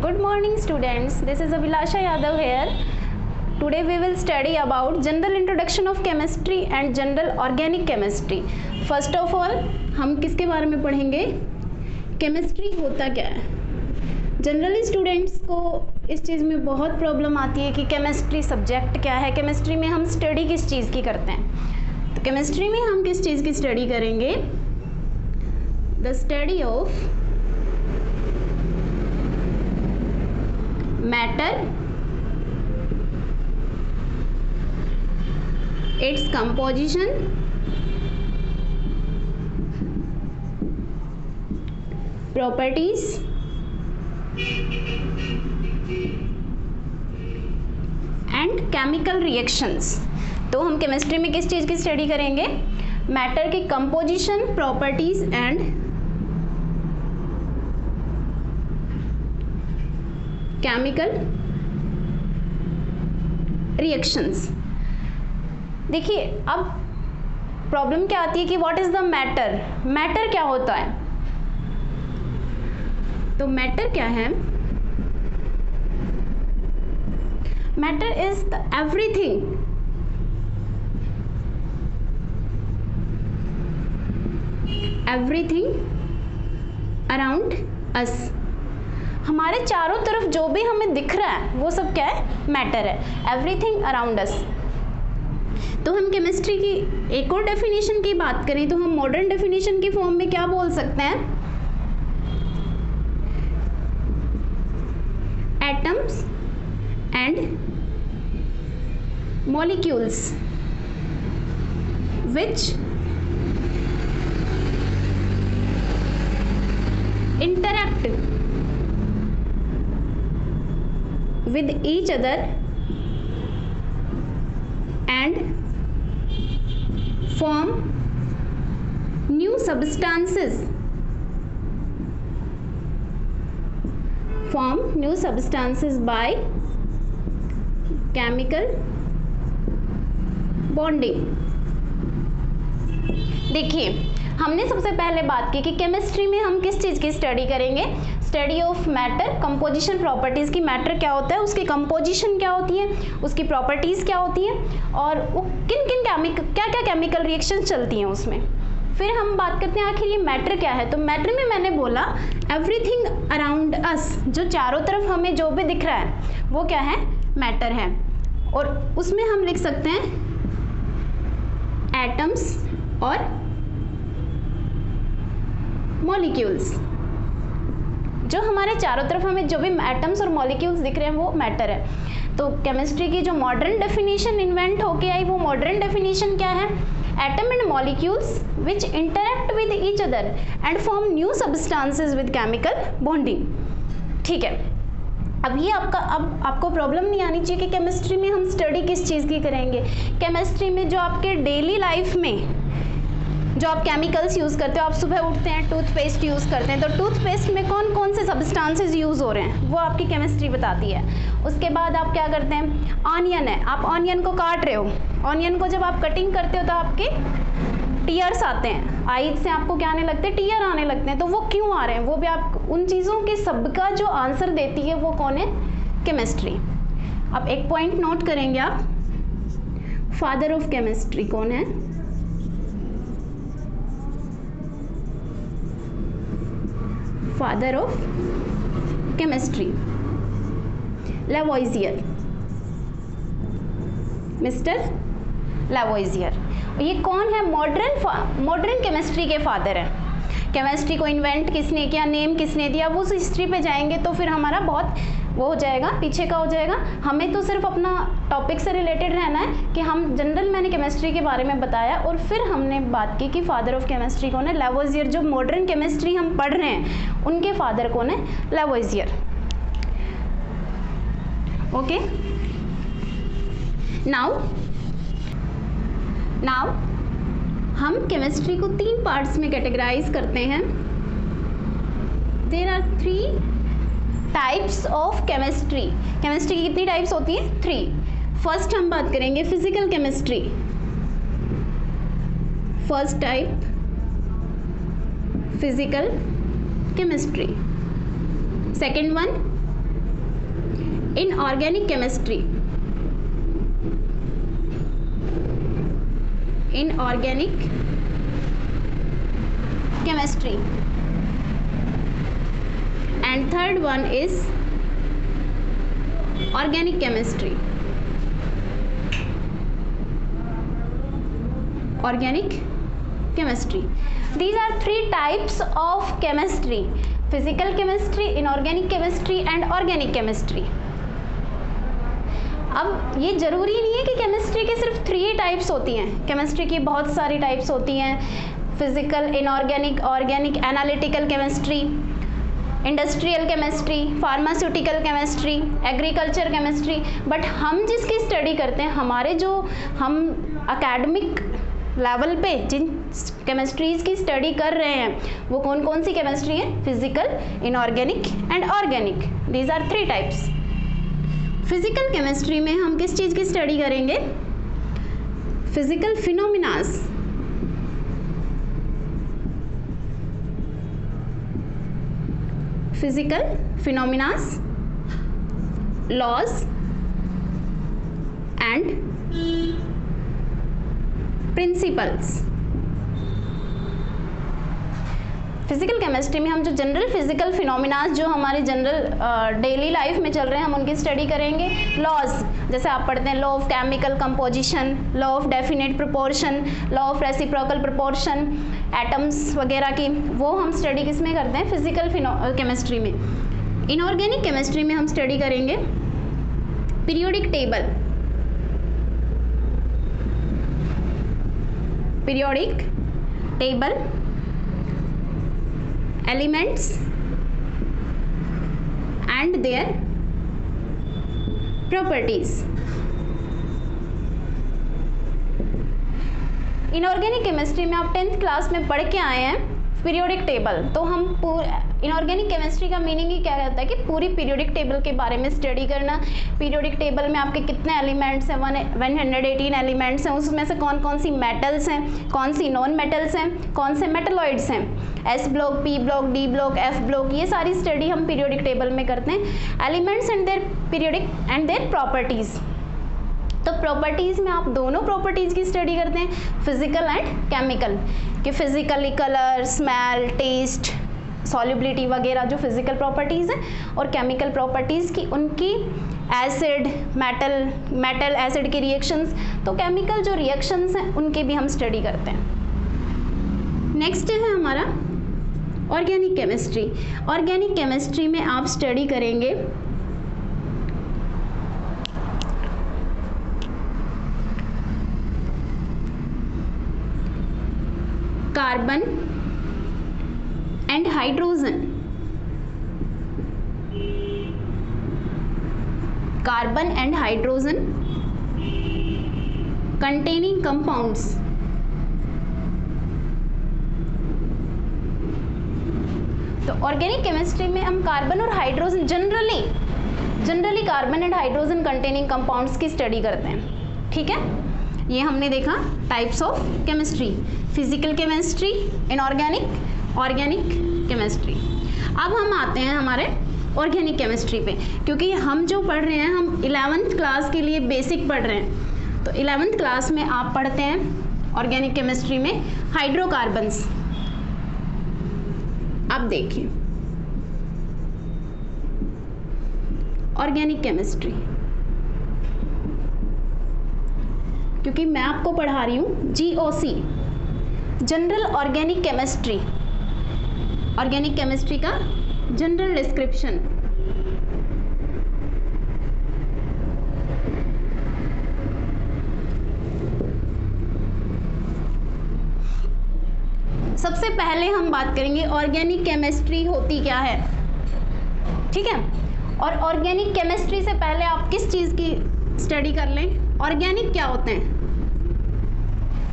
Good morning students, this is Abhilasha Yadav here. Today we will study about general introduction of chemistry and general organic chemistry. First of all हम किसके बारे में पढ़ेंगे, chemistry होता क्या है। Generally students को इस चीज़ में बहुत प्रॉब्लम आती है कि केमिस्ट्री सब्जेक्ट क्या है, केमिस्ट्री में हम स्टडी किस चीज़ की करते हैं। तो केमिस्ट्री में हम किस चीज़ की स्टडी करेंगे, the study of matter, its composition, properties, and chemical reactions। तो हम केमिस्ट्री में किस चीज़ की स्टडी करेंगे, मैटर की composition, properties and chemical reactions. देखिए अब प्रॉब्लम क्या आती है कि what is the matter, matter क्या होता है। तो मैटर क्या है, matter is the everything around us. हमारे चारों तरफ जो भी हमें दिख रहा है वो सब क्या है, मैटर है, एवरीथिंग अराउंड अस। तो हम केमिस्ट्री की एक और डेफिनेशन की बात करें तो हम मॉडर्न डेफिनेशन की फॉर्म में क्या बोल सकते हैं, atoms and molecules which interact with each other and form new substances by chemical bonding। देखिए हमने सबसे पहले बात की कि केमिस्ट्री में हम किस चीज़ की स्टडी करेंगे, study of matter, composition, properties की। मैटर क्या होता है, उसकी कंपोजिशन क्या होती है, उसकी प्रॉपर्टीज़ क्या होती है और वो किन किन क्या क्या केमिकल रिएक्शन चलती हैं उसमें। फिर हम बात करते हैं आखिर ये मैटर क्या है। तो मैटर में मैंने बोला एवरीथिंग अराउंड अस, जो चारों तरफ हमें जो भी दिख रहा है वो क्या है, मैटर है। और उसमें हम लिख सकते हैं एटम्स और मॉलिक्यूल्स। जो हमारे चारों तरफ हमें जो भी एटम्स और मॉलिक्यूल्स दिख रहे हैं वो मैटर है। तो केमिस्ट्री की जो मॉडर्न डेफिनेशन इन्वेंट होके आई वो मॉडर्न डेफिनेशन क्या है, atom and molecules which interact with each other and form new substances with chemical bonding. ठीक है, अब ये आपको प्रॉब्लम नहीं आनी चाहिए कि केमिस्ट्री में हम स्टडी किस चीज़ की करेंगे। केमिस्ट्री में जो आपके डेली लाइफ में जो आप केमिकल्स यूज़ करते हो, आप सुबह उठते हैं टूथपेस्ट यूज़ करते हैं, तो टूथपेस्ट में कौन कौन से सब्सटेंसेस यूज़ हो रहे हैं वो आपकी केमिस्ट्री बताती है। उसके बाद आप क्या करते हैं, ऑनियन है, आप ऑनियन को काट रहे हो, ऑनियन को जब आप कटिंग करते हो तो आपके टीयर्स आते हैं, आई से आपको क्या आने लगते हैं, टीयर आने लगते हैं। तो वो क्यों आ रहे हैं, वो भी आप उन चीज़ों के सबका जो आंसर देती है वो कौन है, केमिस्ट्री। अब एक पॉइंट नोट करेंगे आप, फादर ऑफ केमिस्ट्री कौन है, फादर ऑफ केमिस्ट्री लैवोइजियर, मिस्टर लैवोइजियर। ये कौन है, मॉडर्न केमिस्ट्री के फादर हैं। केमिस्ट्री को इन्वेंट किसने किया, नेम किसने दिया, वो उस हिस्ट्री पे जाएंगे तो फिर हमारा बहुत वो हो जाएगा, पीछे का हो जाएगा। हमें तो सिर्फ अपना टॉपिक से रिलेटेड रहना है कि हम जनरल मैंने केमिस्ट्री के बारे में बताया और फिर हमने बात की कि फादर ऑफ केमिस्ट्री कौन है, लैवोइजियर। जो मॉडर्न केमिस्ट्री हम पढ़ रहे हैं उनके फादर कौन है, लैवोइजियर। ओके, नाउ हम केमिस्ट्री को 3 पार्ट्स में कैटेगराइज करते हैं। There are 3 types of chemistry. Chemistry की कितनी टाइप्स होती है, 3। फर्स्ट हम बात करेंगे physical chemistry. First type physical chemistry, second one inorganic chemistry, inorganic chemistry, and third one is organic chemistry, organic chemistry. These are three types of chemistry: physical chemistry, inorganic chemistry and organic chemistry. अब ये ज़रूरी नहीं है कि chemistry की सिर्फ 3 types होती हैं, केमिस्ट्री की बहुत सारी टाइप्स होती हैं: physical, inorganic, organic, analytical chemistry, industrial chemistry, pharmaceutical chemistry, agriculture chemistry. But हम जिसकी स्टडी करते हैं, हमारे जो हम एकेडमिक लेवल पे जिन केमिस्ट्रीज़ की स्टडी कर रहे हैं वो कौन कौन सी केमिस्ट्री है? Physical, inorganic and organic. These are 3 types. Physical chemistry में हम किस चीज़ की स्टडी करेंगे? Physical phenomenas, physical phenomenas, laws and principles. Physical chemistry में हम जो जनरल फिजिकल फिनोमिनास जो हमारे जनरल डेली लाइफ में चल रहे हैं हम उनकी स्टडी करेंगे। लॉज, जैसे आप पढ़ते हैं law of chemical composition, law of definite proportion, law of reciprocal proportion, atoms वगैरह की, वो हम स्टडी किस में करते हैं? फिजिकल केमिस्ट्री में। इनऑर्गेनिक केमिस्ट्री में हम स्टडी करेंगे periodic table, periodic table, elements and their properties. Inorganic chemistry में आप 10th क्लास में पढ़ के आए हैं पीरियोडिक टेबल। तो हम इनऑर्गेनिक केमिस्ट्री का मीनिंग ही क्या रहता है कि पूरी पीरियोडिक टेबल के बारे में स्टडी करना। पीरियोडिक टेबल में आपके कितने एलिमेंट्स हैं? 118 एलिमेंट्स हैं। उसमें से कौन कौन सी मेटल्स हैं, कौन सी नॉन मेटल्स हैं, कौन से मेटलॉइड्स हैं, S block, P block, D block, F block, ये सारी स्टडी हम पीरियोडिक टेबल में करते हैं। Elements and their periodic and their properties. तो प्रॉपर्टीज़ में आप दोनों प्रॉपर्टीज़ की स्टडी करते हैं, फिजिकल एंड केमिकल, कि physically colour, smell, taste, solubility वगैरह जो फिजिकल प्रॉपर्टीज़ हैं, और केमिकल प्रॉपर्टीज़ की उनकी एसिड, मेटल एसिड की रिएक्शंस। तो केमिकल जो रिएक्शंस हैं उनकी भी हम स्टडी करते हैं। नेक्स्ट है हमारा ऑर्गेनिक केमिस्ट्री। ऑर्गेनिक केमिस्ट्री में आप स्टडी करेंगे carbon and hydrogen, carbon and hydrogen containing compounds. तो ऑर्गेनिक केमिस्ट्री में हम कार्बन और hydrogen generally carbon and hydrogen containing compounds की स्टडी करते हैं। ठीक है, ये हमने देखा types of chemistry: physical chemistry, inorganic, organic chemistry. अब हम आते हैं हमारे ऑर्गेनिक केमिस्ट्री पे, क्योंकि हम जो पढ़ रहे हैं हम 11th क्लास के लिए बेसिक पढ़ रहे हैं। तो 11th क्लास में आप पढ़ते हैं ऑर्गेनिक केमिस्ट्री में हाइड्रोकार्बन्स। अब देखिए ऑर्गेनिक केमिस्ट्री, क्योंकि मैं आपको पढ़ा रही हूँ GOC, general organic chemistry. Organic chemistry का जनरल डिस्क्रिप्शन। सबसे पहले हम बात करेंगे ऑर्गेनिक केमिस्ट्री होती क्या है। ठीक है, और ऑर्गेनिक केमिस्ट्री से पहले आप किस चीज़ की स्टडी कर लें? ऑर्गेनिक क्या होते हैं?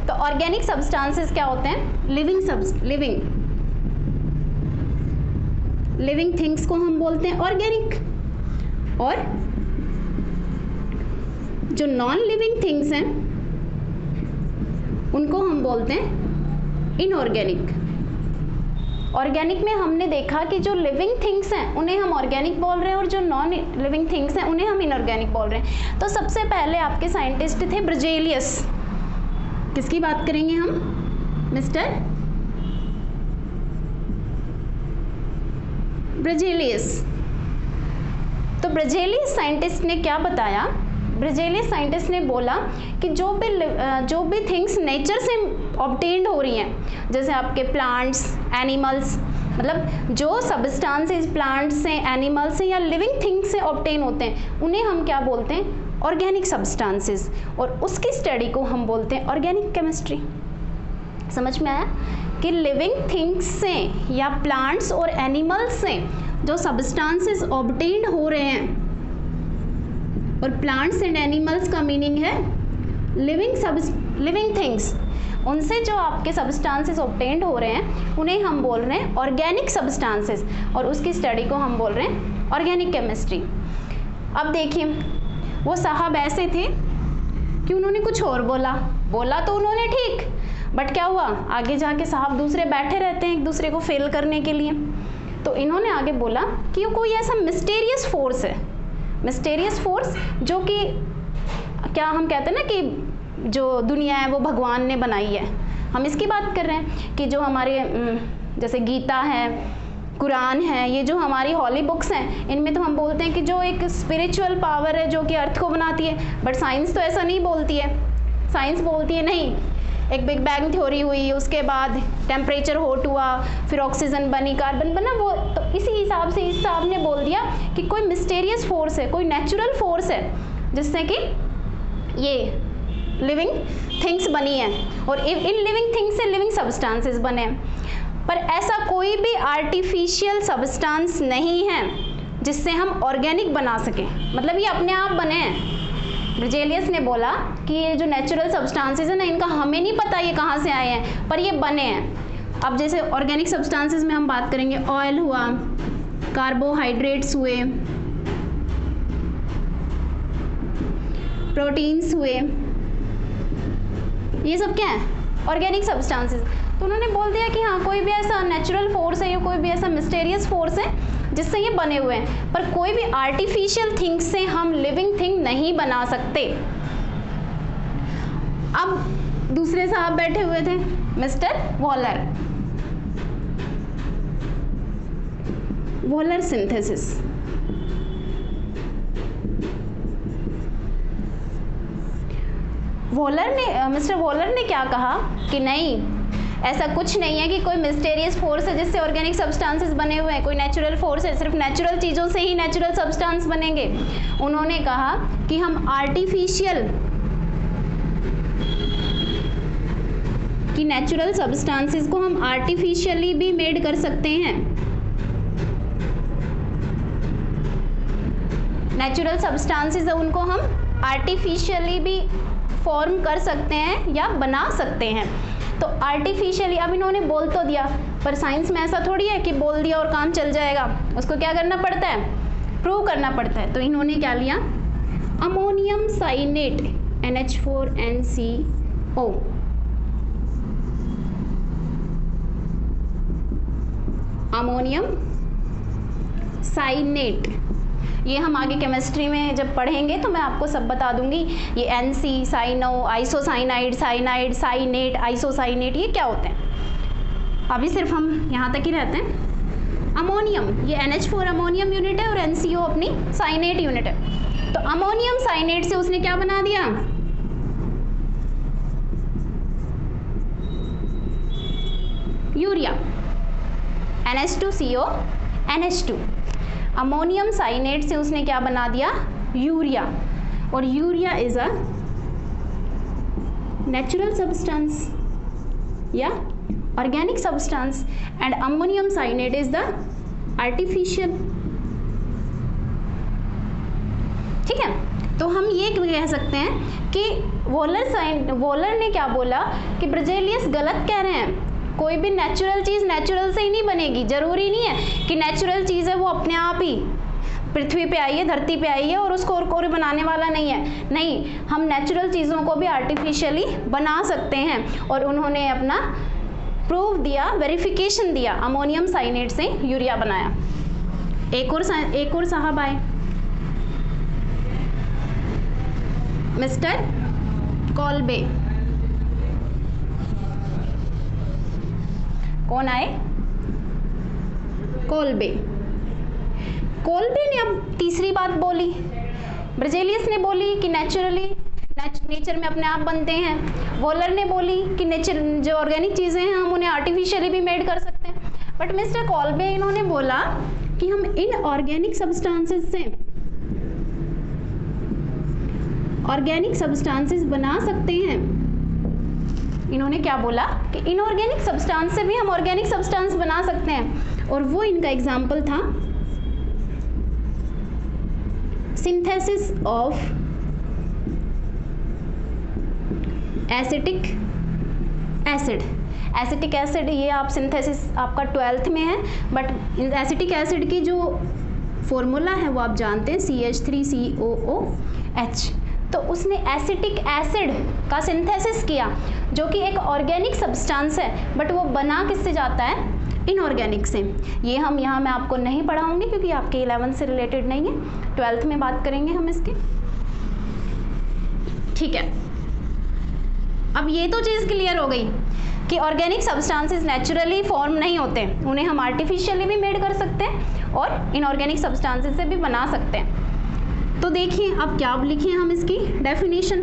तो ऑर्गेनिक सब्सटेंसेस क्या होते हैं? लिविंग थिंग्स को हम बोलते हैं ऑर्गेनिक, और जो नॉन लिविंग थिंग्स हैं उनको हम बोलते हैं इनऑर्गेनिक। ऑर्गेनिक में हमने देखा कि जो लिविंग थिंग्स हैं उन्हें हम ऑर्गेनिक बोल रहे हैं और जो नॉन लिविंग थिंग्स हैं उन्हें हम इनऑर्गेनिक बोल रहे हैं। तो सबसे पहले आपके साइंटिस्ट थे ब्रजेलियस। किसकी बात करेंगे हम? मिस्टर ब्रजेलियस। तो ब्रजेलियस साइंटिस्ट ने क्या बताया? ब्रजेलियस साइंटिस्ट ने बोला कि जो भी थिंग्स नेचर से ऑब्टेन्ड हो रही हैं, जैसे आपके प्लांट्स, एनिमल्स, मतलब जो सब्सटेंसेस प्लांट्स से, एनिमल्स से या लिविंग थिंग्स से ऑब्टेन होते हैं, उन्हें हम क्या बोलते हैं? Organic substances. और उसकी स्टडी को हम बोलते हैं ऑर्गेनिक केमिस्ट्री। समझ में आया कि लिविंग थिंग्स से या प्लांट्स और एनिमल्स से जो सब्सटेंसेस ऑब्टेन्ड हो रहे हैं, और प्लांट्स एंड एनिमल्स का मीनिंग है लिविंग थिंग्स, उनसे जो आपके सब्सटेंसेस ऑब्टेन्ड हो रहे हैं उन्हें हम बोल रहे हैं ऑर्गेनिक सब्सटेंसेस, और उसकी स्टडी को हम बोल रहे हैं ऑर्गेनिक केमिस्ट्री। अब देखिए, वो साहब ऐसे थे कि उन्होंने कुछ और बोला तो उन्होंने ठीक, बट क्या हुआ, आगे जाके साहब दूसरे बैठे रहते हैं एक दूसरे को फेल करने के लिए। तो इन्होंने आगे बोला कि कोई ऐसा मिस्टीरियस फोर्स है, मिस्टीरियस फोर्स जो कि क्या हम कहते हैं ना कि जो दुनिया है वो भगवान ने बनाई है। हम इसकी बात कर रहे हैं कि जो हमारे जैसे गीता है, कुरान है, ये जो हमारी हॉली बुक्स हैं, इनमें तो हम बोलते हैं कि जो एक स्पिरिचुअल पावर है जो कि अर्थ को बनाती है, बट साइंस तो ऐसा नहीं बोलती है। साइंस बोलती है नहीं, एक बिग बैंग थ्योरी हुई, उसके बाद टेम्परेचर हॉट हुआ, फिर ऑक्सीजन बनी, कार्बन बना, वो तो इसी हिसाब से इस साहब ने बोल दिया कि कोई मिस्टीरियस फोर्स है, कोई नेचुरल फोर्स है जिससे कि ये लिविंग थिंग्स बनी हैं, और इन लिविंग थिंग्स से लिविंग सब्सटेंसेस बने हैं। पर ऐसा कोई भी आर्टिफिशियल सब्सटेंस नहीं है जिससे हम ऑर्गेनिक बना सकें, मतलब ये अपने आप बने हैं। ब्रजेलियस ने बोला कि ये जो नेचुरल सब्सटेंसेस है ना, इनका हमें नहीं पता ये कहाँ से आए हैं, पर ये बने हैं। अब जैसे ऑर्गेनिक सब्सटेंसेस में हम बात करेंगे, ऑयल हुआ, कार्बोहाइड्रेट्स हुए, प्रोटीन्स हुए, ये सब क्या है? Organic substances. तो उन्होंने बोल दिया कि हाँ, कोई भी ऐसा नेचुरल फोर्स है या कोई भी ऐसा मिस्टीरियस फोर्स है जिससे ये बने हुए हैं, पर कोई भी आर्टिफिशियल थिंग से हम लिविंग थिंग नहीं बना सकते। अब दूसरे साहब बैठे हुए थे, mister Waller synthesis. Mister Waller ने क्या कहा कि नहीं, ऐसा कुछ नहीं है कि कोई मिस्टीरियस फोर्स है जिससे ऑर्गेनिक सब्सटेंसेस बने हुए हैं, कोई नेचुरल फोर्स है, सिर्फ नेचुरल चीज़ों से ही नेचुरल सब्सटेंस बनेंगे। उन्होंने कहा कि हम नेचुरल सब्सटेंसेस को हम आर्टिफिशियली भी मेड कर सकते हैं। नेचुरल सब्सटेंसेस है उनको हम आर्टिफिशियली भी फॉर्म कर सकते हैं या बना सकते हैं। तो आर्टिफिशियली, अब इन्होंने बोल तो दिया, पर साइंस में ऐसा थोड़ी है कि बोल दिया और काम चल जाएगा, उसको क्या करना पड़ता है? प्रूव करना पड़ता है। तो इन्होंने क्या लिया? Ammonium cyanate NH4NCO, ammonium cyanate. ये हम आगे केमिस्ट्री में जब पढ़ेंगे तो मैं आपको सब बता दूंगी, ये NC, cyano, isocyanide, cyanide, cyanate, isocyanate, ये क्या होते हैं। अभी सिर्फ हम यहाँ तक ही रहते हैं। अमोनियम, ये NH4 अमोनियम यूनिट है और NCO अपनी साइनेट यूनिट है। तो अमोनियम साइनेट से उसने क्या बना दिया? Urea, NH2CO NH2। अमोनियम साइनेट से उसने क्या बना दिया? यूरिया। और urea is a natural substance या organic substance and ammonium cyanate is the artificial. ठीक है, तो हम ये कह सकते हैं कि वॉलर ने क्या बोला कि ब्रजेलियस गलत कह रहे हैं। कोई भी नेचुरल चीज़ नेचुरल से ही नहीं बनेगी। जरूरी नहीं है कि नेचुरल चीज़ है वो अपने आप ही पृथ्वी पे आई है, धरती पे आई है और उसको और कोई बनाने वाला नहीं है। नहीं, हम नेचुरल चीज़ों को भी आर्टिफिशियली बना सकते हैं। और उन्होंने अपना प्रूफ दिया, वेरिफिकेशन दिया, अमोनियम साइनेट से यूरिया बनाया। एक और साहब आए, मिस्टर कॉल्बे। कौन आए? कॉल्बे। कॉल्बे ने अब तीसरी बात बोली। ब्रजेलियस ने बोली कि नेचर में अपने आप बनते हैं। वॉलर ने बोली कि नेचर जो ऑर्गेनिक चीज़ें हैं हम उन्हें आर्टिफिशियली भी मेड कर सकते हैं। बट मिस्टर कॉल्बे इन्होंने बोला कि हम इन ऑर्गेनिक सब्सटेंसेस से ऑर्गेनिक सब्सटेंसेस बना सकते हैं। इन्होंने क्या बोला कि इनऑर्गेनिक सब्सटेंस से भी हम ऑर्गेनिक सब्सटेंस बना सकते हैं, और वो इनका एग्जाम्पल था synthesis of acetic acid. Acetic acid ये आप सिंथेसिस आपका 12th में है, बट एसिटिक एसिड की जो फॉर्मूला है वो आप जानते हैं CH3COOH। तो उसने एसिटिक एसिड का सिंथेसिस किया जो कि एक ऑर्गेनिक सब्सटेंस है, बट वो बना किससे जाता है? इनऑर्गेनिक से। ये हम यहाँ मैं आपको नहीं पढ़ाऊंगी क्योंकि आपके 11th से रिलेटेड नहीं है, 12th में बात करेंगे हम इसके। ठीक है, अब ये तो चीज़ क्लियर हो गई कि ऑर्गेनिक सब्सटेंसेस नेचुरली फॉर्म नहीं होते, उन्हें हम आर्टिफिशियली भी मेड कर सकते हैं और इनऑर्गेनिक सब्सटेंसेस से भी बना सकते हैं। तो देखिए अब क्या लिखें हम इसकी डेफिनेशन।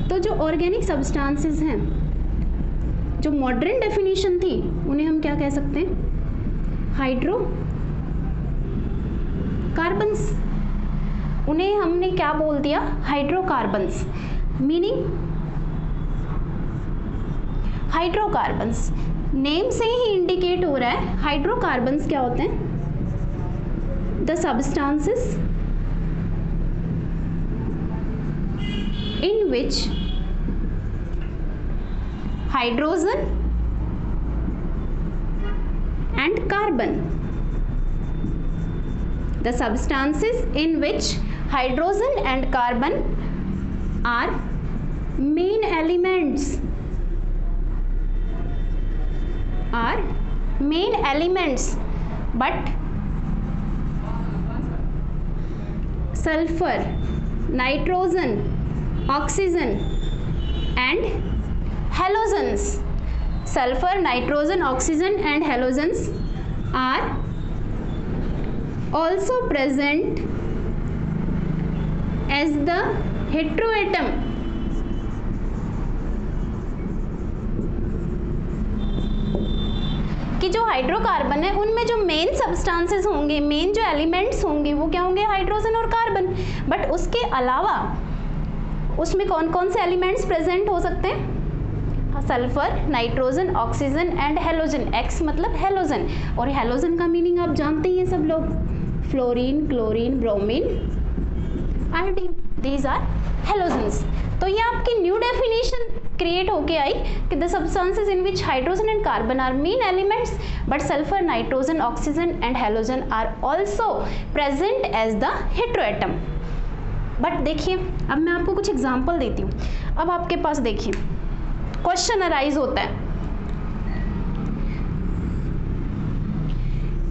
तो जो ऑर्गेनिक सब्सटेंसेस हैं, जो मॉडर्न डेफिनेशन थी, उन्हें हम क्या कह सकते हैं? हाइड्रोकार्बन्स। उन्हें हमने क्या बोल दिया? हाइड्रोकार्बन्स। मीनिंग हाइड्रोकार्बन्स नेम से ही इंडिकेट हो रहा है हाइड्रोकार्बन्स क्या होते हैं? The substances in which hydrogen and carbon, the substances in which hydrogen and carbon are main elements, but sulfur, nitrogen, oxygen and halogens, sulfur, nitrogen, oxygen and halogens are also present as the heteroatom कि जो hydrocarbon है उनमें जो main substances होंगे, main जो elements होंगे वो क्या होंगे? हाइड्रोजन और कार्बन। बट उसके अलावा उसमें कौन कौन से एलिमेंट्स प्रेजेंट हो सकते हैं? Sulphur, nitrogen, oxygen and halogen. X मतलब हेलोजन, और हेलोजन का मीनिंग आप जानते ही हैं सब लोग, fluorine, chlorine, bromine, iodine, these are halogens. तो ये आपकी न्यू डेफिनेशन क्रिएट होके आई कि the substances in which hydrogen and carbon are main elements, but sulphur, nitrogen, oxygen and halogen are also present as the heteroatom. But देखिए अब मैं आपको कुछ एग्जाम्पल देती हूँ। अब आपके पास देखिए क्वेश्चन अराइज होता है,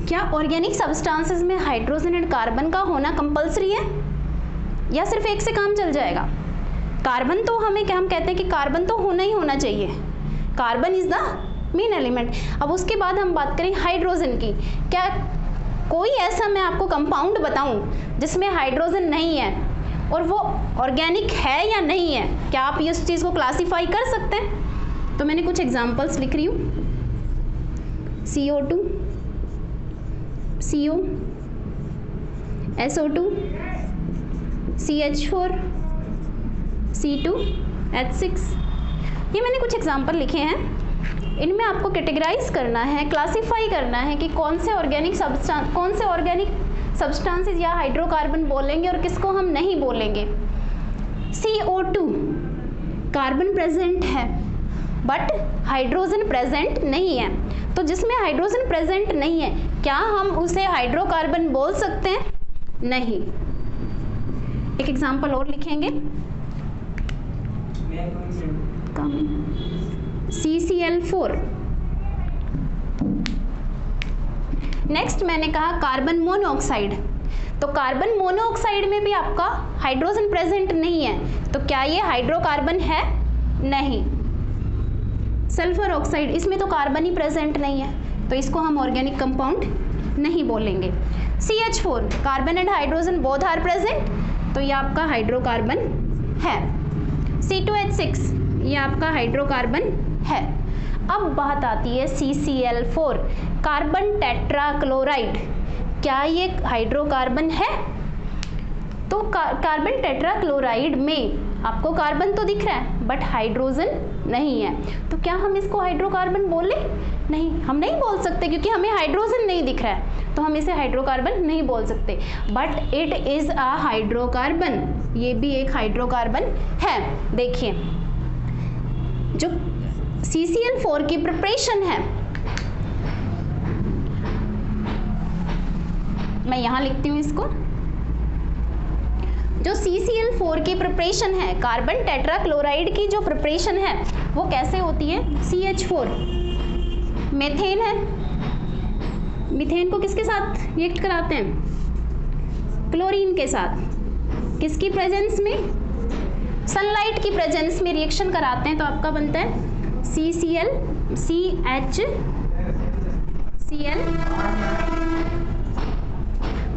क्या ऑर्गेनिक सब्सटेंसेस में हाइड्रोजन एंड कार्बन का होना कंपलसरी है या सिर्फ एक से काम चल जाएगा? कार्बन तो हम कहते हैं कि कार्बन तो होना ही होना चाहिए, carbon is the main element. अब उसके बाद हम बात करें हाइड्रोजन की, क्या कोई ऐसा मैं आपको कंपाउंड बताऊं जिसमें हाइड्रोजन नहीं है और वो ऑर्गेनिक है या नहीं है? क्या आप इस चीज़ को क्लासीफाई कर सकते हैं? तो मैंने कुछ एग्जांपल्स लिख रही हूँ। CO2, CO, SO2, CH4, C2H6, ये मैंने कुछ एग्जांपल लिखे हैं। इनमें आपको कैटेगराइज करना है, क्लासीफाई करना है कि कौन से ऑर्गेनिक सब्सटेंसेस या हाइड्रोकार्बन बोलेंगे और किसको हम नहीं बोलेंगे। CO2 कार्बन प्रेजेंट है बट हाइड्रोजन प्रेजेंट नहीं है, तो जिसमें हाइड्रोजन प्रेजेंट नहीं है क्या हम उसे हाइड्रोकार्बन बोल सकते हैं? नहीं। एक एग्जांपल और लिखेंगे, CCl4। नेक्स्ट मैंने कहा कार्बन मोनोऑक्साइड। तो कार्बन मोनोऑक्साइड में भी आपका हाइड्रोजन प्रेजेंट नहीं है, तो क्या ये हाइड्रोकार्बन है? नहीं। सल्फर ऑक्साइड, इसमें तो कार्बन ही प्रेजेंट नहीं है, तो इसको हम ऑर्गेनिक कंपाउंड नहीं बोलेंगे। CH4, carbon and hydrogen both are present, तो ये आपका हाइड्रोकार्बन है। C2H6, ये आपका हाइड्रोकार्बन है। अब बात आती है CCl4, कार्बन टेट्राक्लोराइड, क्या ये हाइड्रोकार्बन है? तो कार्बन टेट्राक्लोराइड में आपको कार्बन तो दिख रहा है बट हाइड्रोजन नहीं है, तो क्या हम इसको हाइड्रोकार्बन बोले? नहीं, हम नहीं बोल सकते क्योंकि हमें हाइड्रोजन नहीं दिख रहा है, तो हम इसे हाइड्रोकार्बन नहीं बोल सकते। But it is a hydrocarbon, ये भी एक हाइड्रोकार्बन है। देखिए जो CCl4 की प्रिपरेशन है, मैं यहां लिखती हूं इसको। जो CCl4 की प्रिपरेशन है, कार्बन टेट्राक्लोराइड की जो प्रिपरेशन है वो कैसे होती है? CH4 मेथेन है, मीथेन को किसके साथ रिएक्ट कराते हैं? क्लोरीन के साथ। किसकी प्रेजेंस में? सनलाइट की प्रेजेंस में रिएक्शन कराते हैं, तो आपका बनता है CCl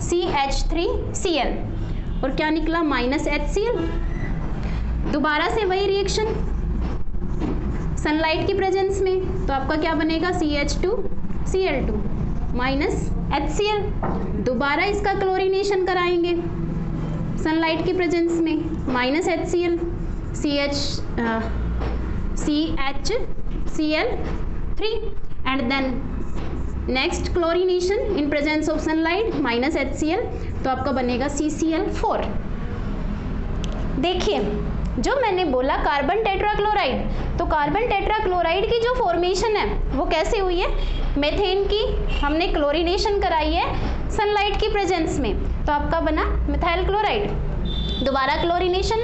CH3Cl, और क्या निकला? -HCl। दोबारा से वही रिएक्शन सनलाइट की प्रेजेंस में, तो आपका क्या बनेगा? CH2Cl2 -HCl। दोबारा इसका क्लोरीनेशन कराएंगे सनलाइट की प्रेजेंस में, -HCl CHCl3, and then next chlorination in presence of sunlight -HCl, तो आपका बनेगा CCl4। देखिए जो मैंने बोला कार्बन टेट्राक्लोराइड, तो कार्बन टेट्राक्लोराइड की जो फॉर्मेशन है वो कैसे हुई है? मेथेन की हमने क्लोरीनेशन कराई है सनलाइट की प्रेजेंस में, तो आपका बना मिथाइल क्लोराइड। दोबारा क्लोरीनेशन,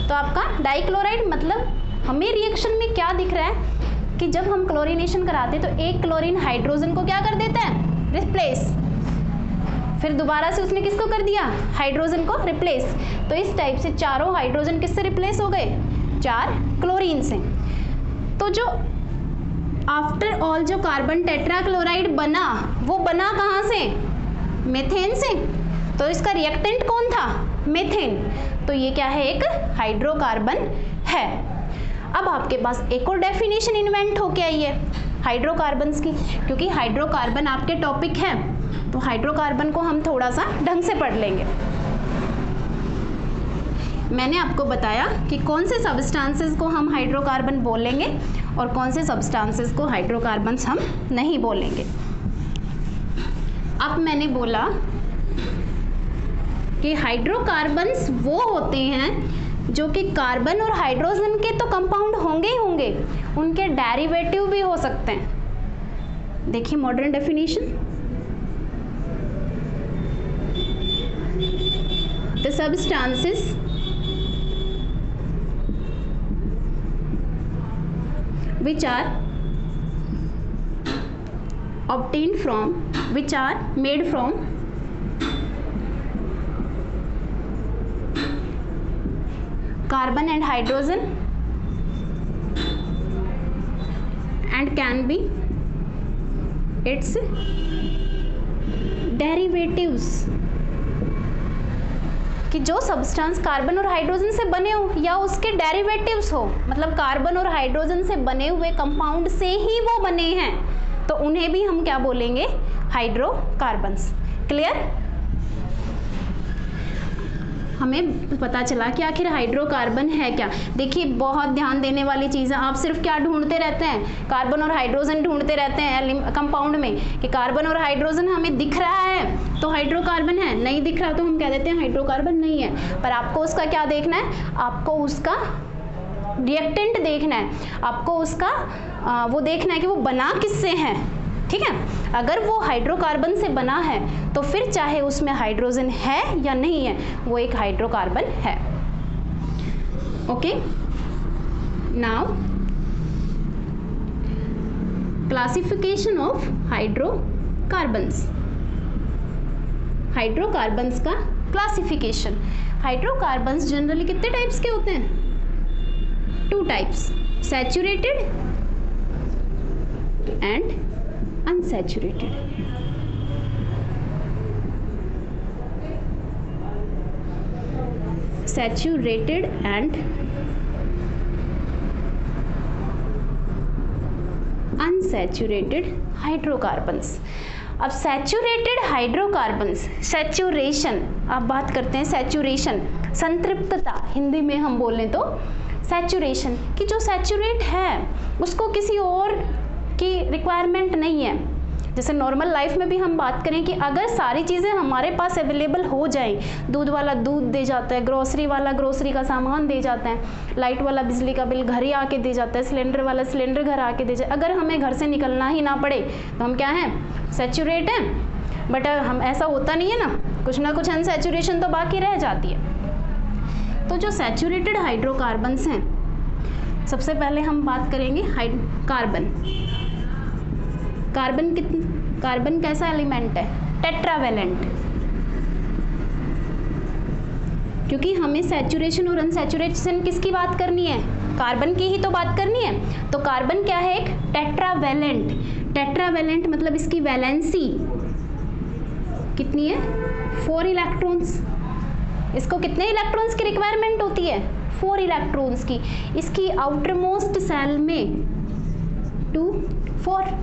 तो आपका डाइक्लोराइड। मतलब हमें रिएक्शन में क्या दिख रहा है कि जब हम क्लोरीनेशन कराते हैं तो एक क्लोरीन हाइड्रोजन को क्या कर देता है? रिप्लेस। फिर दोबारा से उसने किसको कर दिया? हाइड्रोजन को रिप्लेस। तो इस टाइप से चारों हाइड्रोजन किससे रिप्लेस हो गए? 4 क्लोरीन से। तो जो आफ्टर ऑल जो कार्बन टेट्राक्लोराइड बना, वो बना कहाँ से? मेथेन से। तो इसका रिएक्टेंट कौन था? मेथेन। तो ये क्या है? एक हाइड्रोकार्बन है। अब आपके पास एक और डेफिनेशन इन्वेंट होके आई है हाइड्रोकार्बन्स की, क्योंकि हाइड्रोकार्बन आपके टॉपिक है, तो हाइड्रोकार्बन को हम थोड़ा सा ढंग से पढ़ लेंगे। मैंने आपको बताया कि कौन से सब्सटेंसेस को हम हाइड्रोकार्बन बोलेंगे और कौन से सब्सटेंसेस को हाइड्रोकार्बन्स हम नहीं बोलेंगे। अब मैंने बोला कि हाइड्रोकार्बन्स वो होते हैं जो कि कार्बन और हाइड्रोजन के तो कंपाउंड होंगे ही होंगे, उनके डेरिवेटिव भी हो सकते हैं। देखिए modern definition, the substances which are obtained from, which are made from carbon and hydrogen and can be its derivatives, कि जो सब्सटेंस कार्बन और हाइड्रोजन से बने हो या उसके डेरिवेटिव्स हो, मतलब कार्बन और हाइड्रोजन से बने हुए कंपाउंड से ही वो बने हैं, तो उन्हें भी हम क्या बोलेंगे? हाइड्रोकार्बन्स। क्लियर? हमें पता चला कि आखिर हाइड्रोकार्बन है क्या। देखिए बहुत ध्यान देने वाली चीज़ है, आप सिर्फ क्या ढूंढते रहते हैं? कार्बन और हाइड्रोजन ढूंढते रहते हैं कंपाउंड में कि कार्बन और हाइड्रोजन हमें दिख रहा है तो हाइड्रोकार्बन है, नहीं दिख रहा तो हम कह देते हैं हाइड्रोकार्बन नहीं है। पर आपको उसका क्या देखना है? आपको उसका रिएक्टेंट देखना है, आपको उसका वो देखना है कि वो बना किससे है। ठीक है, अगर वो हाइड्रोकार्बन से बना है तो फिर चाहे उसमें हाइड्रोजन है या नहीं है, वो एक हाइड्रोकार्बन है। Okay, now classification of hydrocarbons. Hydrocarbons का क्लासिफिकेशन। हाइड्रोकार्बन्स जनरली कितने टाइप्स के होते हैं? 2 types, saturated and unsaturated. Saturated and unsaturated hydrocarbons. अब सैचुरेटेड हाइड्रोकार्बन्स, सैचुरेशन, अब बात करते हैं सैचुरेशन, संतृप्तता हिंदी में हम बोलें तो सैचुरेशन, कि जो सैचुरेट है उसको किसी और की रिक्वायरमेंट नहीं है। जैसे नॉर्मल लाइफ में भी हम बात करें कि अगर सारी चीज़ें हमारे पास अवेलेबल हो जाएं, दूध वाला दूध दे जाता है, ग्रोसरी वाला ग्रोसरी का सामान दे जाता है, लाइट वाला बिजली का बिल घर ही आके दे जाता है, सिलेंडर वाला सिलेंडर घर आके दे जाए, अगर हमें घर से निकलना ही ना पड़े तो हम क्या हैं? सैचुरेट हैं। बट हम ऐसा होता नहीं है ना कुछ अनसैचुरेशन तो बाकी रह जाती है। तो जो सैचुरेटेड हाइड्रोकार्बन्स हैं, सबसे पहले हम बात करेंगे कार्बन। कार्बन कैसा एलिमेंट है? टेट्रावेलेंट। क्योंकि हमें सैचुरेशन और अनसैचुरेशन किसकी बात करनी है? कार्बन की ही तो बात करनी है। तो कार्बन क्या है? एक टेट्रावेलेंट। टेट्रावेलेंट मतलब इसकी वैलेंसी कितनी है? 4 इलेक्ट्रॉन्स। इसको कितने इलेक्ट्रॉन्स की रिक्वायरमेंट होती है? 4 इलेक्ट्रॉन्स की। इसकी आउटर मोस्ट सेल में 2, 4।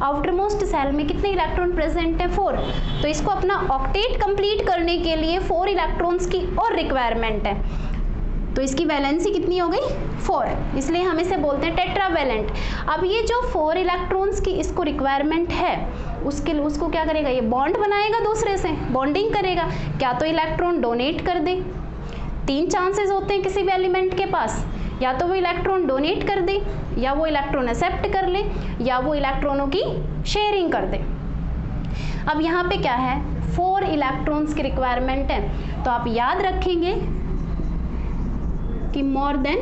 आउटर मोस्ट सेल में कितने इलेक्ट्रॉन प्रेजेंट है? 4। तो इसको अपना ऑक्टेट कंप्लीट करने के लिए 4 इलेक्ट्रॉन्स की और रिक्वायरमेंट है। तो इसकी वैलेंसी कितनी हो गई? 4। इसलिए हम इसे बोलते हैं टेट्रावेलेंट। अब ये जो 4 इलेक्ट्रॉन्स की इसको रिक्वायरमेंट है, उसको क्या करेगा? ये बॉन्ड बनाएगा दूसरे से, बॉन्डिंग करेगा। क्या तो इलेक्ट्रॉन डोनेट कर दे, 3 चांसेस होते हैं किसी भी एलिमेंट के पास, या तो वो इलेक्ट्रॉन डोनेट कर दे, या वो इलेक्ट्रॉन एक्सेप्ट कर ले, या वो इलेक्ट्रॉनों की शेयरिंग कर दे। अब यहाँ पे क्या है? 4 इलेक्ट्रॉन्स की रिक्वायरमेंट है। तो आप याद रखेंगे कि more than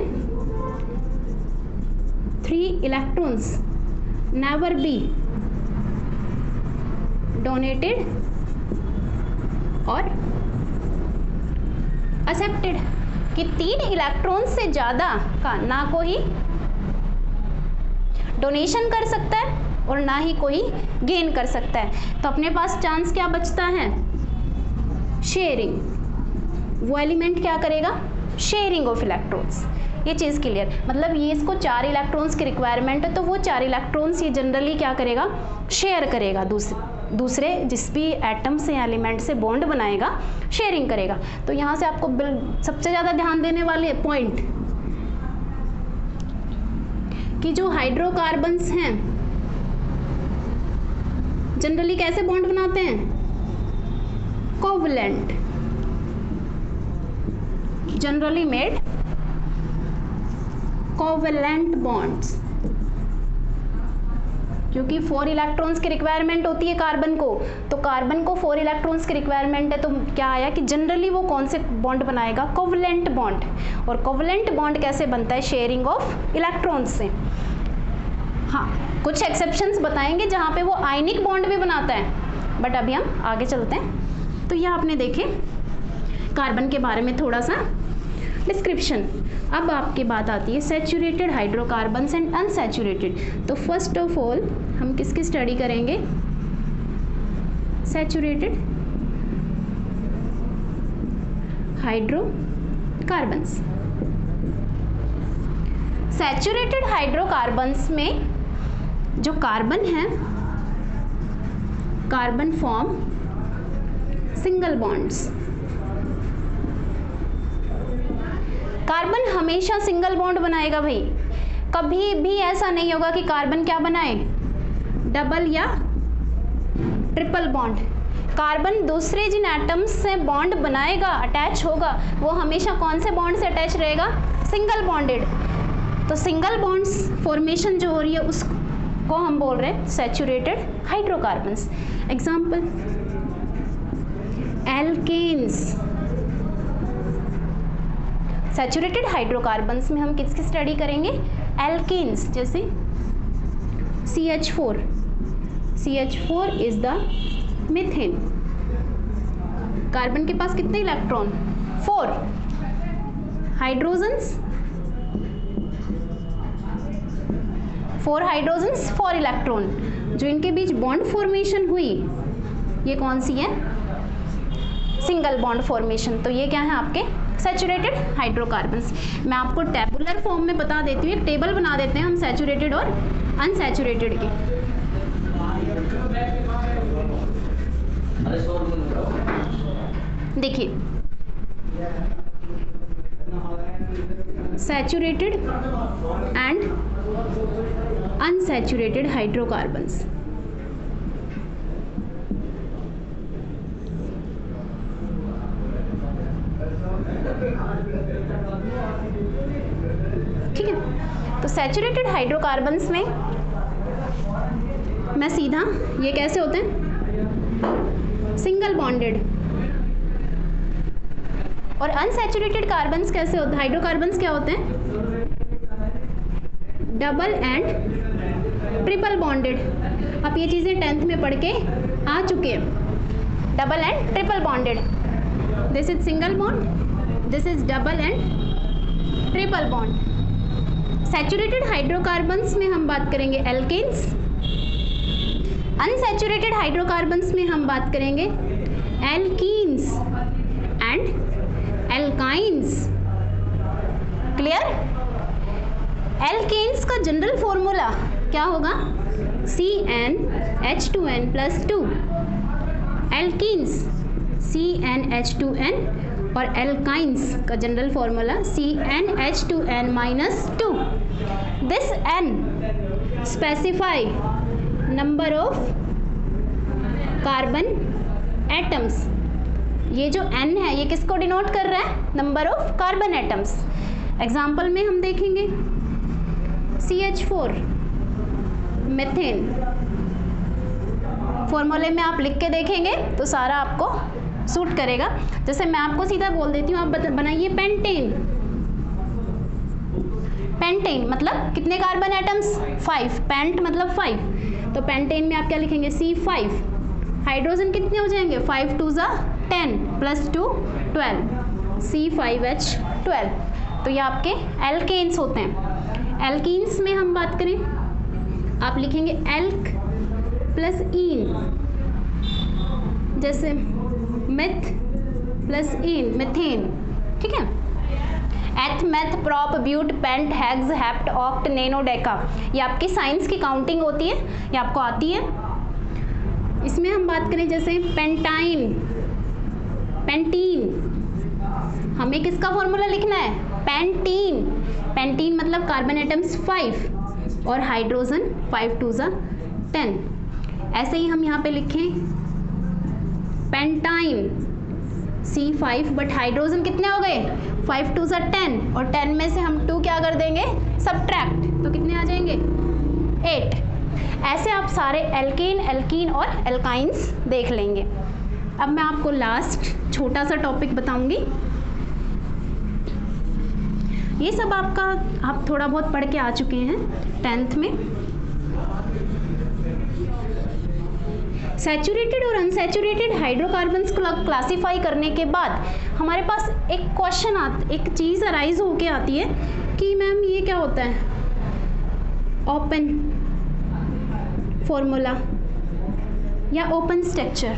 3 electrons never be donated और एक्सेप्टेड, कि 3 इलेक्ट्रॉन से ज़्यादा का ना कोई डोनेशन कर सकता है और ना ही कोई गेन कर सकता है। तो अपने पास चांस क्या बचता है? शेयरिंग। वो एलिमेंट क्या करेगा? Sharing of electrons. ये चीज़ क्लियर? मतलब ये इसको 4 इलेक्ट्रॉन्स की रिक्वायरमेंट है, तो वो 4 इलेक्ट्रॉन्स ये जनरली क्या करेगा? शेयर करेगा, दूसरे जिस भी एटम से एलिमेंट से बॉन्ड बनाएगा, शेयरिंग करेगा। तो यहाँ से आपको सबसे ज़्यादा ध्यान देने वाले पॉइंट कि जो हाइड्रोकार्बन्स हैं जनरली कैसे बॉन्ड बनाते हैं? Covalent, generally made covalent bonds. क्योंकि 4 इलेक्ट्रॉन्स की रिक्वायरमेंट होती है कार्बन को, तो कार्बन को 4 इलेक्ट्रॉन्स की रिक्वायरमेंट है, तो क्या आया कि जनरली वो कौन से बॉन्ड बनाएगा? Covalent bond. और कोवलेंट बॉन्ड कैसे बनता है? शेयरिंग ऑफ इलेक्ट्रॉन्स से। हाँ, कुछ एक्सेप्शंस बताएंगे जहाँ पे वो आयनिक बॉन्ड भी बनाता है, बट अभी हम आगे चलते हैं। तो यह आपने देखे कार्बन के बारे में थोड़ा सा डिस्क्रिप्शन। अब आपकी बात आती है सैचुरेटेड हाइड्रोकार्बन्स एंड अनसैचुरेटेड। तो फर्स्ट ऑफ ऑल हम किसकी स्टडी करेंगे? Saturated hydrocarbons. सैचुरेटेड हाइड्रोकार्बन्स में जो कार्बन है, carbon form single bonds. Carbon हमेशा सिंगल बॉन्ड बनाएगा भाई, कभी भी ऐसा नहीं होगा कि कार्बन क्या बनाए? डबल या ट्रिपल बॉन्ड। कार्बन दूसरे जिन एटम्स से बॉन्ड बनाएगा, अटैच होगा, वो हमेशा कौन से बॉन्ड से अटैच रहेगा? Single bonded. तो सिंगल बॉन्ड्स फॉर्मेशन जो हो रही है उसको हम बोल रहे हैं saturated hydrocarbons. Example alkanes, saturated hydrocarbons में हम किसकी स्टडी करेंगे? एल्केन्स, जैसे CH4 is the methane. Carbon के पास कितने इलेक्ट्रॉन? 4 hydrogens, 4 hydrogens 4 electron. जो इनके बीच बॉन्ड फॉर्मेशन हुई ये कौन सी है? Single bond formation. तो ये क्या है आपके सैचुरेटेड हाइड्रोकार्बन्स। मैं आपको टेबुलर फॉर्म में बता देती हूँ, एक टेबल बना देते हैं हम सैचुरेटेड और अनसैचुरेटेड की। देखिए सैचुरेटेड एंड अनसैचुरेटेड हाइड्रोकार्बन्स। ठीक है, तो सैचुरेटेड हाइड्रोकार्बन्स में मैं सीधा ये कैसे होते हैं? Single bonded. और अनसैचुरेटेड कार्बन्स कैसे होते हैं? हाइड्रोकार्बन्स क्या होते हैं? Double and triple bonded. आप ये चीज़ें 10th में पढ़ के आ चुके हैं। Double and triple bonded, this is single bond, this is double and triple bond. Saturated hydrocarbons में हम बात करेंगे एल्केन्स, अनसैचुरेटेड हाइड्रोकार्बन्स में हम बात करेंगे alkenes and alkynes. Clear? Alkanes का जनरल फॉर्मूला क्या होगा? CnH2n+2। एल्कीन्स CnH2n और एल्काइन्स का general formula CnH2n-2। This n specify number of carbon atoms. ये जो n है ये किसको डिनोट कर रहा है? Number of carbon atoms. Example में हम देखेंगे CH4 मीथेन, फॉर्मूले में आप लिख के देखेंगे तो सारा आपको सूट करेगा। जैसे मैं आपको सीधा बोल देती हूँ, आप बनाइए पेंटेन। पेंटेन मतलब कितने कार्बन एटम्स? 5। पेंट मतलब 5, तो पेंटेन में आप क्या लिखेंगे? C5। हाइड्रोजन कितने हो जाएंगे? 5 2 10 +2 12, C5H12। तो ये आपके एल्केन्स होते हैं। एल्कीन्स में हम बात करें, आप लिखेंगे एल्क प्लस ईन, जैसे मेथ प्लस ईन मीथेन। ठीक है, eth meth prop but pent hex hept oct nano deca, ये आपकी साइंस की काउंटिंग होती है, ये आपको आती है। इसमें हम बात करें जैसे पेंटाइन, पेंटीन, हमें किसका फॉर्मूला लिखना है? पेंटीन। पेंटीन मतलब कार्बन एटम्स 5 और हाइड्रोजन 5 2 10। ऐसे ही हम यहाँ पे लिखें पेंटाइन C5, बट हाइड्रोजन कितने हो गए? 5 2 10, और 10 में से हम 2 क्या कर देंगे? सब्ट्रैक्ट, तो कितने आ जाएंगे? 8। ऐसे आप सारे एल्केन, एल्कीन और एल्काइंस देख लेंगे। अब मैं आपको लास्ट छोटा सा टॉपिक बताऊंगी। ये सब आपका आप थोड़ा बहुत पढ़ के आ चुके हैं 10th में। सैचुरेटेड और अनसैचुरेटेड हाइड्रोकार्बन्स को क्लासीफाई करने के बाद हमारे पास एक क्वेश्चन एक चीज़ अराइज होके आती है कि मैम ये क्या होता है? ओपन फॉर्मूला या ओपन स्ट्रक्चर।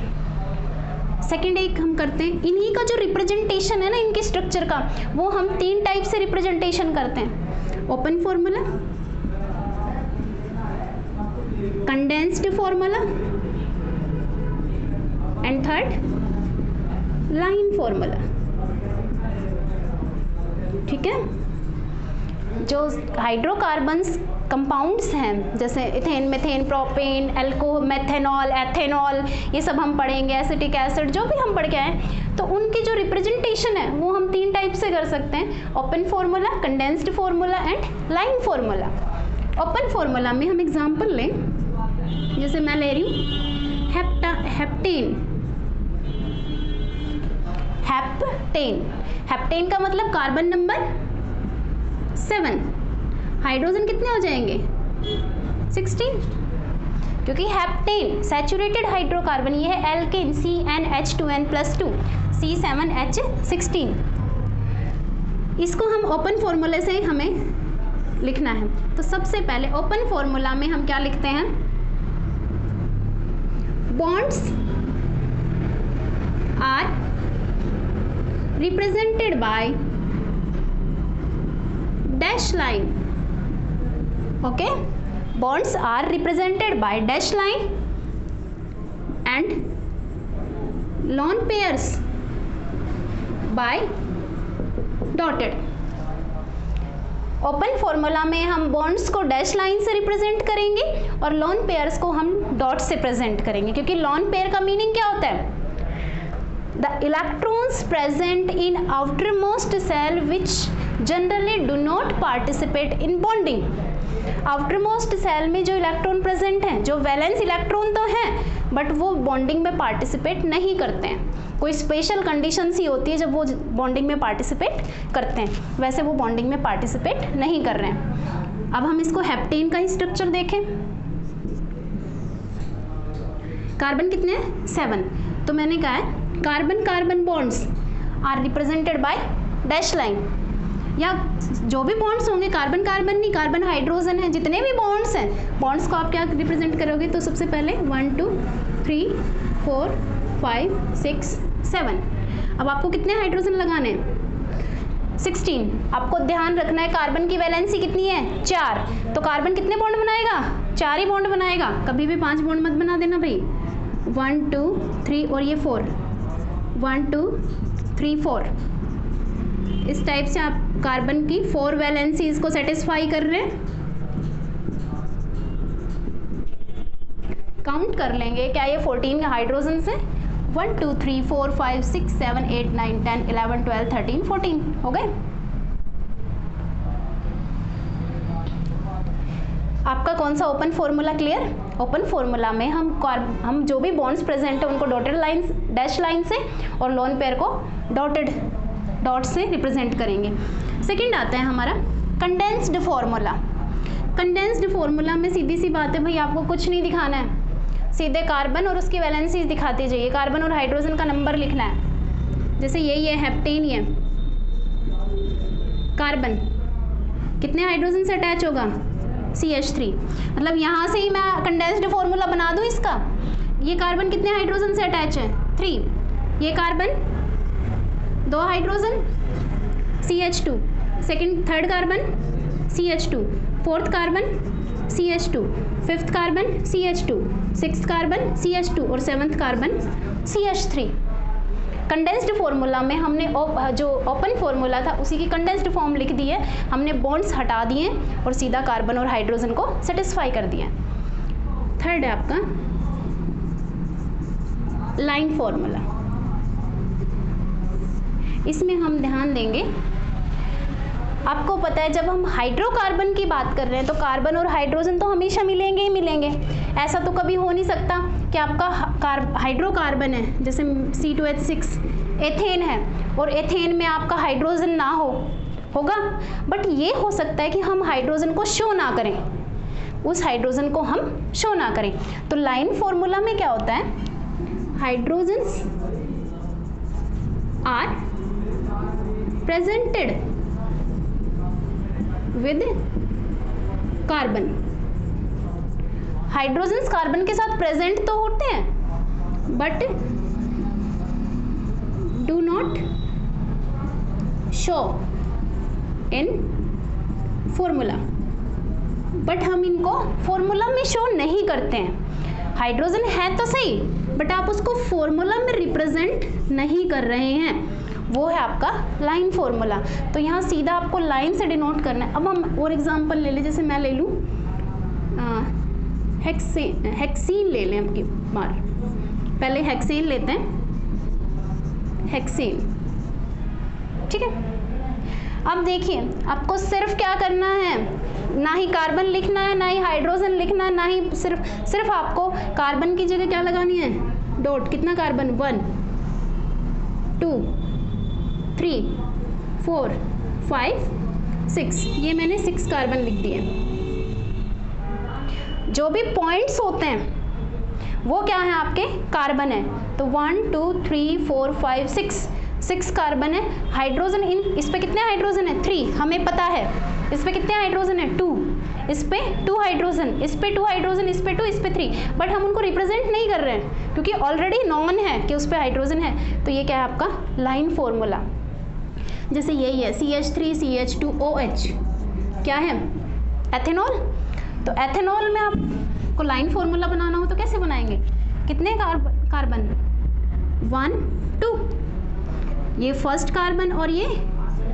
सेकेंड एक हम करते हैं, इन्हीं का जो रिप्रेजेंटेशन है ना इनके स्ट्रक्चर का, वो हम 3 टाइप से रिप्रेजेंटेशन करते हैं। Open formula, condensed formula and third line formula. ठीक है, जो हाइड्रोकार्बन्स कंपाउंड्स हैं जैसे इथेन, मीथेन, प्रोपेन, एल्को, मेथेनॉल, एथेनॉल, ये सब हम पढ़ेंगे, एसिटिक एसिड जो भी हम पढ़ के आए, तो उनकी जो रिप्रेजेंटेशन है वो हम 3 टाइप से कर सकते हैं। Open formula, condensed formula and line formula. Open formula में हम एग्जांपल लें, जैसे मैं ले रही हूँ हेप्टेन। हेप्टेन का मतलब कार्बन नंबर 7, हाइड्रोजन कितने हो जाएंगे 16, क्योंकि हेप्टेन सैचुरेटेड हाइड्रोकार्बन, ये है एल्केन CnH2n+2 C7H16। इसको हम ओपन फॉर्मूले से हमें लिखना है। तो सबसे पहले ओपन फॉर्मूला में हम क्या लिखते हैं, bonds are represented by dash line. Okay, bonds are represented by dash line and lone pairs by dotted। Open formula में हम बॉन्ड्स को डैश लाइन से रिप्रेजेंट करेंगे और लॉन पेयर्स को हम डॉट से प्रेजेंट करेंगे, क्योंकि लॉन पेयर का मीनिंग क्या होता है, the electrons present in outermost shell which generally do not participate in bonding. Outermost shell में जो इलेक्ट्रॉन प्रेजेंट हैं, जो वैलेंस इलेक्ट्रॉन तो हैं बट वो बॉन्डिंग में पार्टिसिपेट नहीं करते हैं। कोई स्पेशल कंडीशन सी होती है जब वो बॉन्डिंग में पार्टिसिपेट करते हैं, वैसे वो बॉन्डिंग में पार्टिसिपेट नहीं कर रहे हैं। अब हम इसको हेप्टेन का ही स्ट्रक्चर देखें। कार्बन कितने हैं 7, तो मैंने कहा है carbon carbon bonds are represented by dash line, या जो भी बॉन्ड्स होंगे, कार्बन कार्बन नहीं, कार्बन हाइड्रोजन है, जितने भी बॉन्ड्स हैं, बॉन्ड्स को आप क्या रिप्रेजेंट करोगे, तो सबसे पहले 1 2 3 4 5 6 7। अब आपको कितने हाइड्रोजन लगाने हैं 16। आपको ध्यान रखना है कार्बन की वैलेंसी कितनी है 4, तो कार्बन कितने बॉन्ड बनाएगा 4 ही बॉन्ड बनाएगा, कभी भी 5 बॉन्ड मत बना देना भाई। 1 2 3 और ये 4, 1 2 3 4, इस टाइप से आप कार्बन की 4 वैलेंसीज को सेटिस्फाई कर रहे हैं। काउंट कर लेंगे क्या ये 14 हाइड्रोजन से, 1 2 3 4 5 6 7 8 9 10 11 12 13 14 हो गए। आपका कौन सा open formula clear? Open formula में हम जो भी बॉन्ड्स प्रेजेंट है उनको डॉटेड लाइन डैश लाइन से और लोन पेयर को डॉट से रिप्रेजेंट करेंगे। सेकंड आता है हमारा कंडेंस्ड फॉर्मूला। कंडेंस्ड फॉर्मूला में सीधी सी बात है भाई, आपको कुछ नहीं दिखाना है, सीधे कार्बन और उसकी वैलेंसीज दिखाते जाइए। कार्बन और हाइड्रोजन का नंबर लिखना है, जैसे यही है हेप्टेन, ये कार्बन कितने हाइड्रोजन से अटैच होगा CH3, मतलब यहाँ से ही मैं कंडेंस्ड फॉर्मूला बना दूँ इसका। ये कार्बन कितने हाइड्रोजन से अटैच है 3, ये carbon 2 hydrogen CH2, third carbon CH2, fourth carbon CH2, fifth carbon CH2, sixth carbon CH2 और seventh carbon CH3। Condensed formula में हमने जो ओपन फॉर्मूला था उसी की कंडेंस्ड फॉर्म लिख दी है, हमने बॉन्ड्स हटा दिए और सीधा कार्बन और हाइड्रोजन को सेटिस्फाई कर दिया। थर्ड है आपका लाइन फॉर्मूला। इसमें हम ध्यान देंगे, आपको पता है जब हम हाइड्रोकार्बन की बात कर रहे हैं तो कार्बन और हाइड्रोजन तो हमेशा मिलेंगे ही मिलेंगे। ऐसा तो कभी हो नहीं सकता कि आपका हाइड्रोकार्बन है, जैसे C2H6 एथेन है और एथेन में आपका हाइड्रोजन ना होगा, बट ये हो सकता है कि हम हाइड्रोजन को शो ना करें, उस हाइड्रोजन को हम शो ना करें। तो लाइन फॉर्मूला में क्या होता है, hydrogens are presented with carbon. Hydrogens carbon के साथ प्रेजेंट तो होते हैं but do not show in formula, but हम इनको फॉर्मूला में शो नहीं करते हैं। हाइड्रोजन है तो सही बट आप उसको फॉर्मूला में रिप्रेजेंट नहीं कर रहे हैं, वो है आपका लाइन फॉर्मूला। तो यहाँ सीधा आपको लाइन से डिनोट करना है। अब हम और एग्जांपल ले लें, जैसे मैं ले लूँ हेक्सीन ले लें अब की बार, पहले हेक्सेन लेते हैं, हेक्सेन, ठीक है। अब देखिए आपको सिर्फ क्या करना है, ना ही कार्बन लिखना है ना ही हाइड्रोजन लिखना है, ना ही सिर्फ आपको कार्बन की जगह क्या लगानी है, डॉट। कितना कार्बन, 1 2 3 4 5 6, ये मैंने 6 कार्बन लिख दिए। जो भी पॉइंट्स होते हैं वो क्या है आपके कार्बन है। तो 1 2 3 4 5 6 कार्बन है। हाइड्रोजन इस पे कितने हाइड्रोजन है 3, हमें पता है। इस पे कितने हाइड्रोजन है 2, इस पे 2 हाइड्रोजन, इस पे 2 हाइड्रोजन, इस पे 2, इस पे 3, बट हम उनको रिप्रेजेंट नहीं कर रहे हैं क्योंकि ऑलरेडी नॉन है कि उस पे हाइड्रोजन है। तो ये क्या है आपका लाइन फॉर्मूला। जैसे यही है CH3 CH2OH, क्या है एथेनॉल। तो एथेनॉल में आपको लाइन फॉर्मूला बनाना हो तो कैसे बनाएंगे, कितने कार्बन 1 2, ये फर्स्ट कार्बन और ये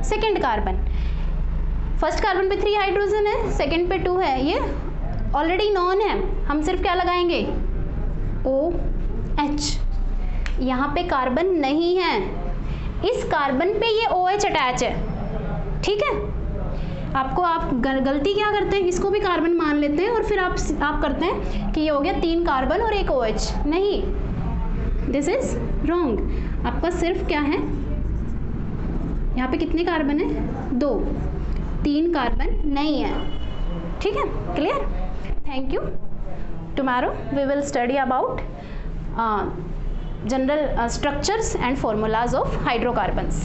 सेकंड कार्बन। फर्स्ट कार्बन पे 3 हाइड्रोजन है, सेकंड पे 2 है, ये ऑलरेडी नॉन है, हम सिर्फ क्या लगाएंगे OH। यहाँ पे कार्बन नहीं है, इस कार्बन पे ये OH अटैच है, ठीक है। आपको आप गलती क्या करते हैं, इसको भी कार्बन मान लेते हैं और फिर आप करते हैं कि ये हो गया 3 कार्बन और 1 OH। नहीं, दिस इज रॉन्ग। आपका सिर्फ क्या है, यहाँ पे कितने कार्बन है 2, 3 कार्बन नहीं है, ठीक है। Clear, thank you. Tomorrow we will study about general structures and formulas of hydrocarbons.